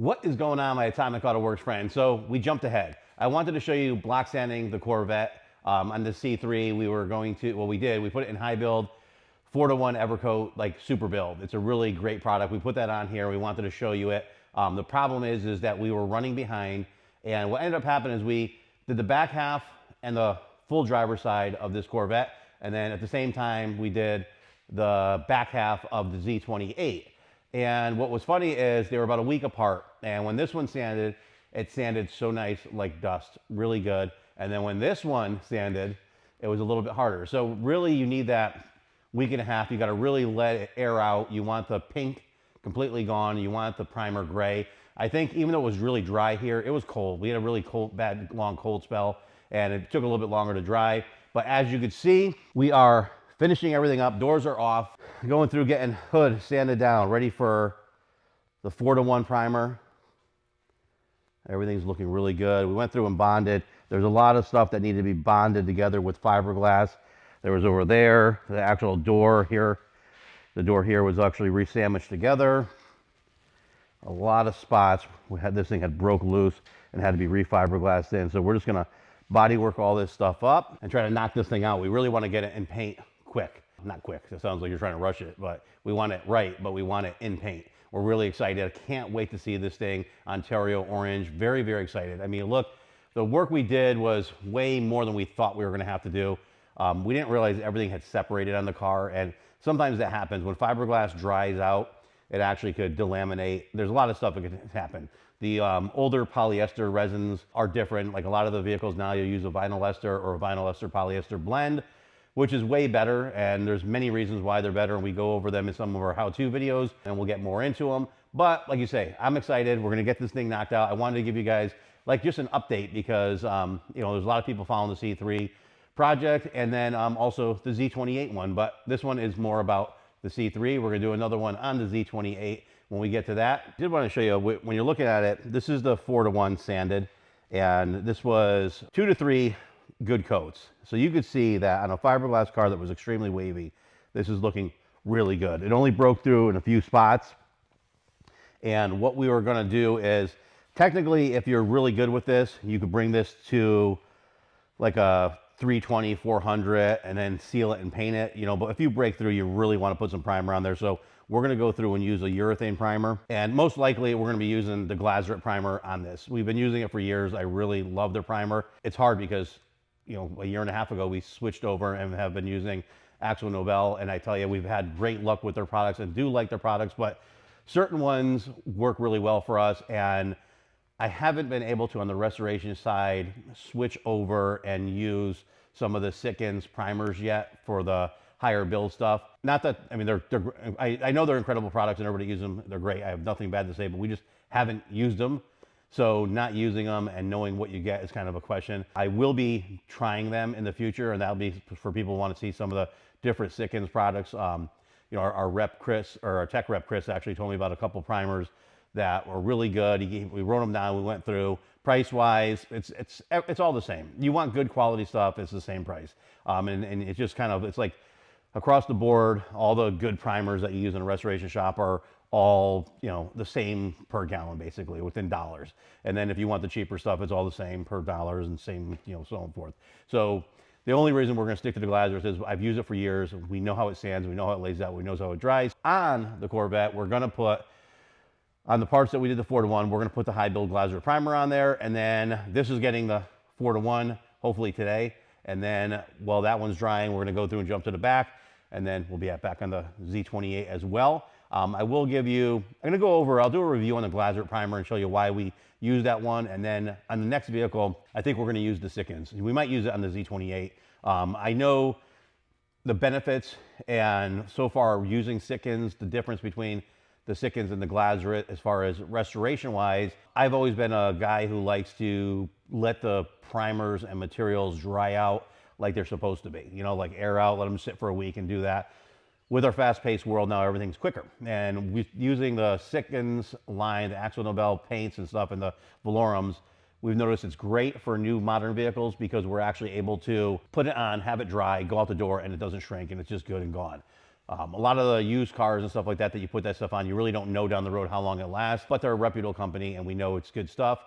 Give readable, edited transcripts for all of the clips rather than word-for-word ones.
What is going on, my Atomic Autoworks friends? So we jumped ahead. I wanted to show you block sanding the Corvette on the C3. We were going to, well, we did. We put it in high build, 4-to-1 Evercoat, like super build. It's a really great product. We put that on here. We wanted to show you it. The problem is that we were running behind, and what ended up happening is we did the back half and the full driver side of this Corvette, and then at the same time we did the back half of the Z28. And what was funny is they were about a week apart. And when this one sanded, it sanded so nice, like dust, really good. And then when this one sanded, it was a little bit harder. So really you need that week and a half. You got to really let it air out. You want the pink completely gone. You want the primer gray. I think even though it was really dry here, it was cold. We had a really cold, bad, long cold spell, and it took a little bit longer to dry. But as you could see, we are finishing everything up. Doors are off. Going through getting hood sanded down, ready for the 4-to-1 primer. Everything's looking really good. We went through and bonded. There's a lot of stuff that needed to be bonded together with fiberglass. There was over there, the actual door here. The door here was actually re-sandwiched together. A lot of spots. This thing had broke loose and had to be re-fiberglassed in. So we're just gonna body work all this stuff up and try to knock this thing out. We really want to get it in paint quick. Not quick, it sounds like you're trying to rush it, but we want it right, but we want it in paint. We're really excited. I can't wait to see this thing, Ontario orange. Very, very excited. I mean, look, the work we did was way more than we thought we were gonna have to do. We didn't realize everything had separated on the car, and sometimes that happens. When fiberglass dries out, it actually could delaminate. There's a lot of stuff that could happen. The older polyester resins are different. Like a lot of the vehicles now, you use a vinyl ester or a vinyl ester polyester blend, which is way better, and there's many reasons why they're better, and we go over them in some of our how-to videos, and we'll get more into them. But like you say, I'm excited. We're gonna get this thing knocked out. I wanted to give you guys like just an update because you know, there's a lot of people following the C3 project, and then also the Z28 one, but this one is more about the C3. We're gonna do another one on the Z28 when we get to that. I did want to show you, when you're looking at it, this is the 4-to-1 sanded, and this was 2 to 3 good coats. So you could see that on a fiberglass car that was extremely wavy, this is looking really good. It only broke through in a few spots. And what we were gonna do is, technically, if you're really good with this, you could bring this to like a 320, 400, and then seal it and paint it, you know, but if you break through, you really wanna put some primer on there. So we're gonna go through and use a urethane primer. And most likely, we're gonna be using the Glazeret primer on this. We've been using it for years. I really love their primer. It's hard because, you know, a year and a half ago, we switched over and have been using Akzo Nobel, and I tell you, we've had great luck with their products and do like their products, but certain ones work really well for us, and I haven't been able to, on the restoration side, switch over and use some of the Sikkens primers yet for the higher build stuff. Not that, I mean, I know they're incredible products and everybody uses them. They're great. I have nothing bad to say, but we just haven't used them. So not using them and knowing what you get is kind of a question. I will be trying them in the future, and that'll be for people who want to see some of the different Sikkens products. You know, our rep Chris, or our tech rep Chris, actually told me about a couple primers that were really good. We wrote them down. We went through. Price-wise, it's all the same. You want good quality stuff, it's the same price. And it's just kind of, it's like across the board, all the good primers that you use in a restoration shop are all, you know, the same per gallon, basically, within dollars. And then if you want the cheaper stuff, it's all the same per dollars and same, you know, so on and forth. So the only reason we're gonna stick to the Glazeret is I've used it for years. We know how it sands, we know how it lays out, we know how it dries. On the Corvette, we're gonna put, on the parts that we did the 4-to-1, we're gonna put the high build Glazeret primer on there, and then this is getting the 4-to-1, hopefully today. And then while that one's drying, we're gonna go through and jump to the back, and then we'll be back on the Z28 as well. I will give you, I'm gonna go over, I'll do a review on the Glazeret primer and show you why we use that one. And then on the next vehicle, I think we're gonna use the Sikkens. We might use it on the Z28. I know the benefits, and so far using Sikkens, the difference between the Sikkens and the Glazeret as far as restoration wise, I've always been a guy who likes to let the primers and materials dry out like they're supposed to be. You know, like air out, let them sit for a week and do that. With our fast-paced world now, everything's quicker. And using the Sikkens line, the Akzo Nobel paints and stuff, and the Valorums, we've noticed it's great for new modern vehicles because we're actually able to put it on, have it dry, go out the door, and it doesn't shrink, and it's just good and gone. A lot of the used cars and stuff like that you put that stuff on, you really don't know down the road how long it lasts, but they're a reputable company and we know it's good stuff.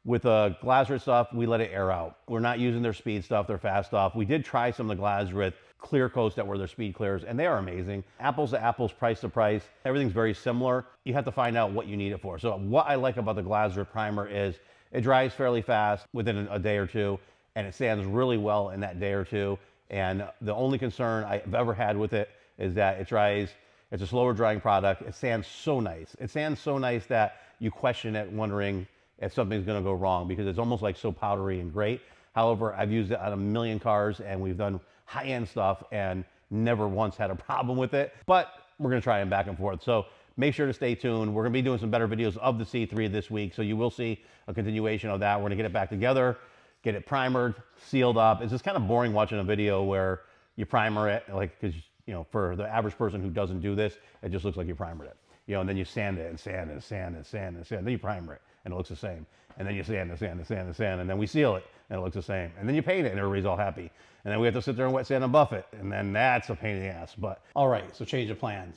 With Glazrit stuff, we let it air out. We're not using their speed stuff, their fast stuff. We did try some of the Glazrit clear coats that were their speed clears, and they are amazing. Apples to apples, price to price. Everything's very similar. You have to find out what you need it for. So what I like about the Glazrit primer is it dries fairly fast within a day or two, and it sands really well in that day or two. And the only concern I've ever had with it is that it dries, it's a slower drying product. It sands so nice. It sands so nice that you question it, wondering if something's gonna go wrong because it's almost like so powdery and great. However, I've used it on a million cars and we've done high-end stuff and never once had a problem with it, but we're gonna try them back and forth. So make sure to stay tuned. We're gonna be doing some better videos of the C3 this week, so you will see a continuation of that. We're gonna get it back together, get it primered, sealed up. It's just kind of boring watching a video where you primer it, like, because you know, for the average person who doesn't do this, it just looks like you primered it. You know, and then you sand it and sand and sand and sand and sand. Then you primer it and it looks the same. And then you sand and sand and sand and sand, and then we seal it and it looks the same. And then you paint it and everybody's all happy. And then we have to sit there and wet sand and buff it. And then that's a pain in the ass. But all right, so change of plans.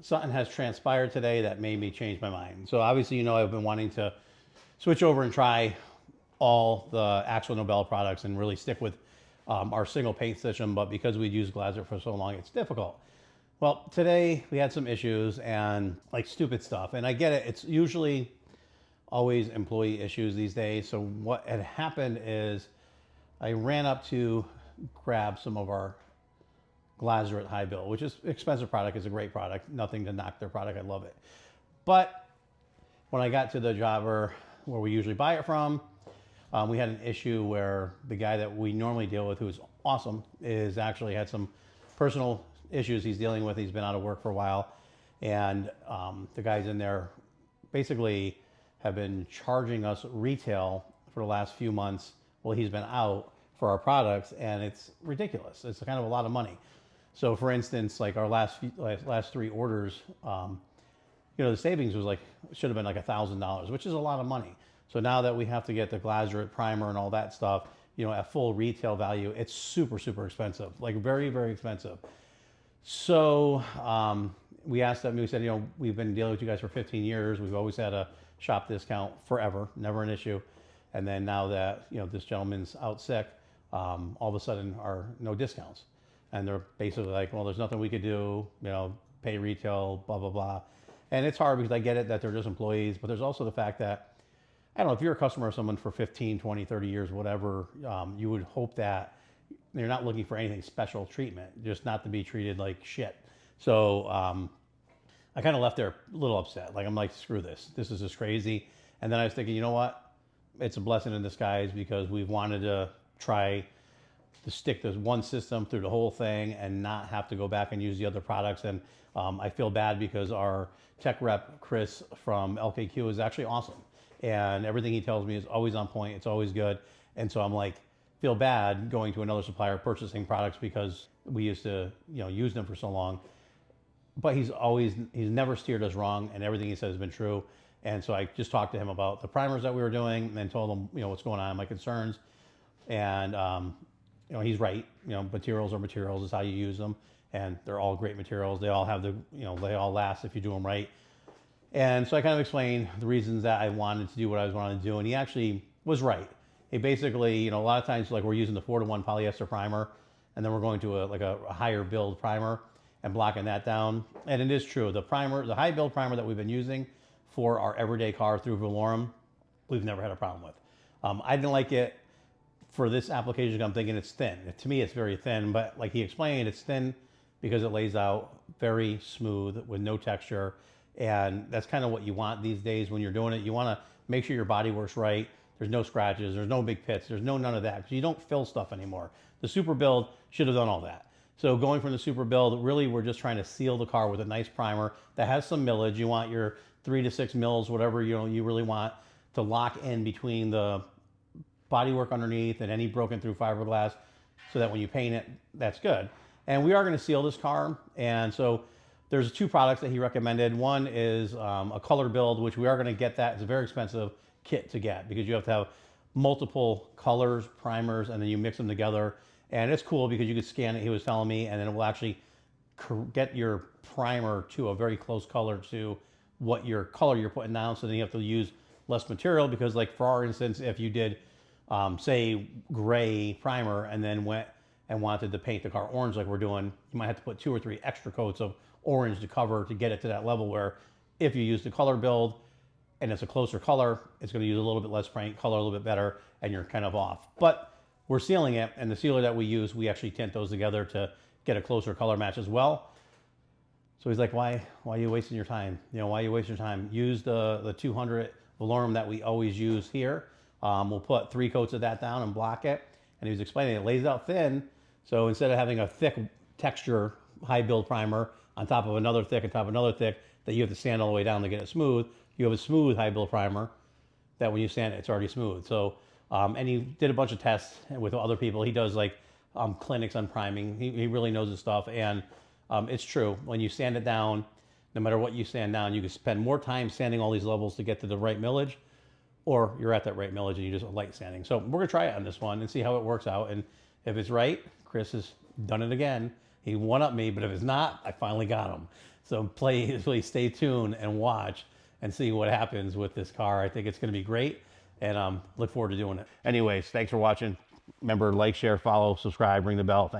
Something has transpired today that made me change my mind. So obviously, you know, I've been wanting to switch over and try all the actual Nobel products and really stick with our single paint system, but because we'd used Glazrit for so long, it's difficult. Well, today we had some issues and like stupid stuff, and I get it. It's usually always employee issues these days. So what had happened is I ran up to grab some of our Glazrit high build, which is an expensive product. It's a great product. Nothing to knock their product. I love it. But when I got to the jobber where we usually buy it from, we had an issue where the guy that we normally deal with, who's awesome, is actually had some personal issues he's dealing with. He's been out of work for a while. And the guys in there basically have been charging us retail for the last few months while he's been out for our products. And it's ridiculous. It's kind of a lot of money. So for instance, like our last three orders, you know, the savings was like, should have been like $1,000, which is a lot of money. So now that we have to get the Glazrit primer and all that stuff, you know, at full retail value, it's super, super expensive, like very, very expensive. So we asked them, we said, you know, we've been dealing with you guys for 15 years. We've always had a shop discount forever, never an issue. And then now that, you know, this gentleman's out sick, all of a sudden are no discounts. And they're basically like, well, there's nothing we could do, you know, pay retail, blah, blah, blah. And it's hard because I get it that they're just employees, but there's also the fact that, I don't know, if you're a customer of someone for 15, 20, 30 years, whatever, you would hope that you're not looking for anything special treatment, just not to be treated like shit. So I kind of left there a little upset. Like, I'm like, screw this. This is just crazy. And then I was thinking, you know what? It's a blessing in disguise because we've wanted to try to stick this one system through the whole thing and not have to go back and use the other products. And I feel bad because our tech rep, Chris from LKQ, is actually awesome. And everything he tells me is always on point. It's always good. And so I'm like, feel bad going to another supplier purchasing products because we used to, you know, use them for so long. But he's never steered us wrong, and everything he said has been true. And so I just talked to him about the primers that we were doing and told him, you know, what's going on, my concerns. And, you know, he's right. You know, materials are materials. It's how you use them. And they're all great materials. They all have the, you know, they all last if you do them right. And so I kind of explained the reasons that I wanted to do what I was wanting to do. And he actually was right. He basically, you know, a lot of times like we're using the 4-to-1 polyester primer, and then we're going to a higher build primer and blocking that down. And it is true. The primer, the high build primer that we've been using for our everyday car through Velorum, we've never had a problem with. I didn't like it for this application. I'm thinking it's thin. To me, it's very thin, but like he explained, it's thin because it lays out very smooth with no texture. And that's kind of what you want these days when you're doing it. You want to make sure your body works right. There's no scratches. There's no big pits. There's none of that because you don't fill stuff anymore. The super build should have done all that. So going from the super build, really we're just trying to seal the car with a nice primer that has some millage. You want your 3 to 6 mils, whatever you really want to lock in between the bodywork underneath and any broken through fiberglass so that when you paint it, that's good. And we are going to seal this car. And so there's 2 products that he recommended. One is a color build, which we are going to get that. It's a very expensive kit to get because you have to have multiple colors, primers, and then you mix them together. And it's cool because you could scan it, he was telling me, and then it will actually get your primer to a very close color to what your color you're putting down. So then you have to use less material, because like for our instance, if you did say gray primer and then went and wanted to paint the car orange like we're doing, you might have to put 2 or 3 extra coats of orange to cover to get it to that level where if you use the color build and it's a closer color, it's going to use a little bit less paint, color a little bit better, and you're kind of off. But we're sealing it, and the sealer that we use, we actually tint those together to get a closer color match as well. So he's like, why are you wasting your time? You know, why are you wasting your time? Use the 200 Valorum that we always use here. We'll put 3 coats of that down and block it. And he was explaining it lays out thin. So instead of having a thick texture high build primer on top of another thick, on top of another thick, that you have to sand all the way down to get it smooth, you have a smooth high build primer that when you sand it, it's already smooth. So, and he did a bunch of tests with other people. He does like clinics on priming. He really knows his stuff. And it's true. When you sand it down, no matter what you sand down, you can spend more time sanding all these levels to get to the right millage, or you're at that right millage and you just light sanding. So we're gonna try it on this one and see how it works out. And if it's right, Chris has done it again. He won up me, but if it's not, I finally got him. So please stay tuned and watch and see what happens with this car. I think it's gonna be great, and look forward to doing it. Anyways, thanks for watching. Remember, like, share, follow, subscribe, ring the bell. Thanks.